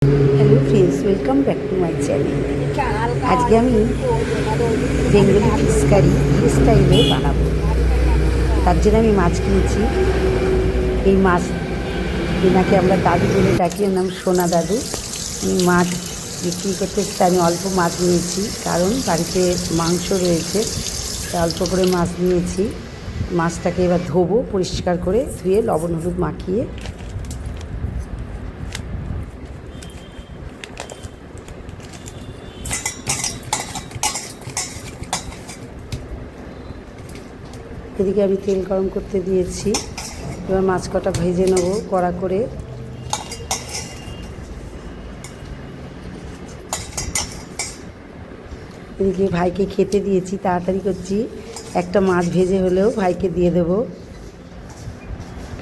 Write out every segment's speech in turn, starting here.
Hello friends, welcome back to my channel. আজকে আমি Bengali fish curry স্টাইলে বানাবো। তার জন্য আমি মাছ কিনেছি। এই মাছ এনাকে আমরা দাদু বলে ডাকি, এর নাম সোনা দাদু। মাছ বিক্রি করতে এসে আমি অল্প মাছ নিয়েছি, কারণ বাড়িতে মাংস রয়েছে, তাই অল্প করে মাছ নিয়েছি। মাছটাকে এবার ধোবো, পরিষ্কার করে ধুয়ে লবণ হলুদ মাখিয়ে। এদিকে আমি তেল গরম করতে দিয়েছি, এবার মাছ কটা ভেজে নেব কড়া করে। এদিকে ভাইকে খেতে দিয়েছি, তাড়াতাড়ি করছি, একটা মাছ ভেজে হলেও ভাইকে দিয়ে দেব,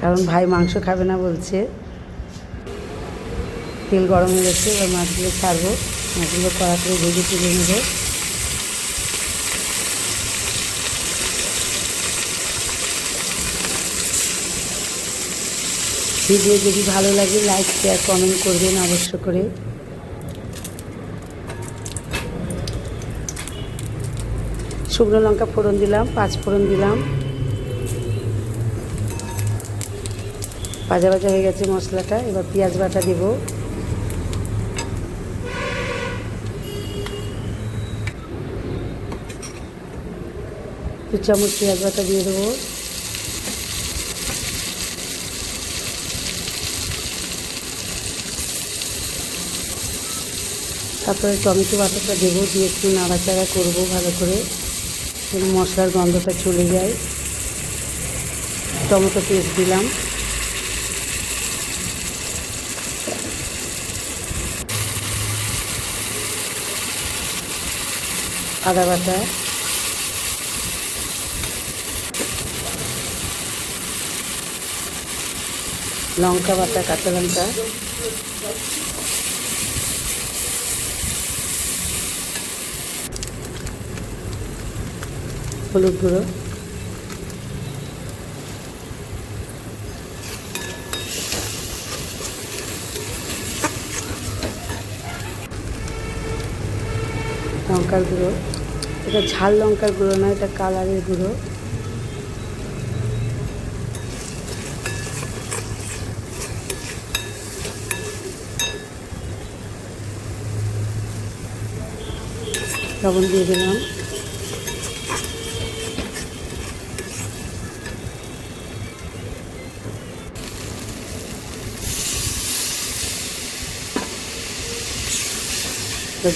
কারণ ভাই মাংস খাবে না বলছে। তেল গরম হয়ে গেছে, এবার মাছগুলো ছাড়বো। মাছগুলো কড়া করে ভেজে তুলে নেব। ভিডিও যদি ভালো লাগে লাইক শেয়ার কমেন্ট করবেন অবশ্য করে। শুকনো লঙ্কা ফোড়ন দিলাম, 5 ফোড়ন দিলাম। ভাজা ভাজা হয়ে গেছে মশলাটা, এবার পেঁয়াজ বাটা দেব। দু চামচ পেঁয়াজ বাটা দিয়ে দেবো। তারপরে টমেটো বাটাটা দেবো, দিয়ে একটু নাড়াচাড়া করবো ভালো করে, যেন মশলার গন্ধটা চলে যায়। টমেটো পেস্ট দিলাম, আদা বাটা, লঙ্কা বাটা, কাঁচা লঙ্কা, হলুদ গুঁড়ো, লঙ্কার গুঁড়ো। এটা ঝাল লঙ্কার গুঁড়ো না, এটা কালারের গুঁড়ো। লবণ দিয়ে দিলাম।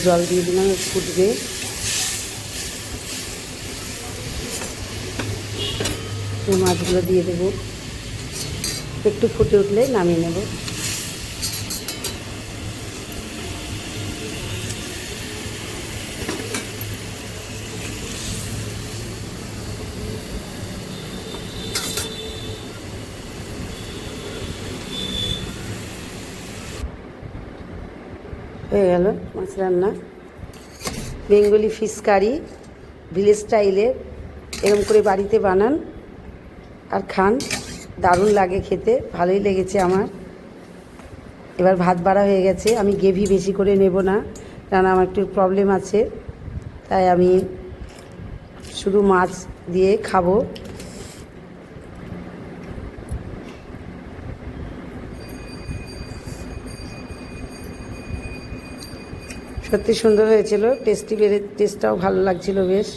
জল দিয়ে দিলাম, ফুটবে। মাছগুলো দিয়ে দেবো, একটু ফুটে উঠলে নামিয়ে নেব। হয়ে গেল মাছ রান্না। বেঙ্গলি ফিশ কারি ভিলেজ স্টাইলে এরকম করে বাড়িতে বানান আর খান, দারুণ লাগে খেতে, ভালোই লেগেছে আমার। এবার ভাত বাড়া হয়ে গেছে, আমি গ্রেভি বেশি করে নেব না, কারণ আমার একটু প্রবলেম আছে, তাই আমি শুধু মাছ দিয়ে খাবো। সত্যি সুন্দর হয়েছিল, টেস্টটাও ভালো লাগছিল বেশ।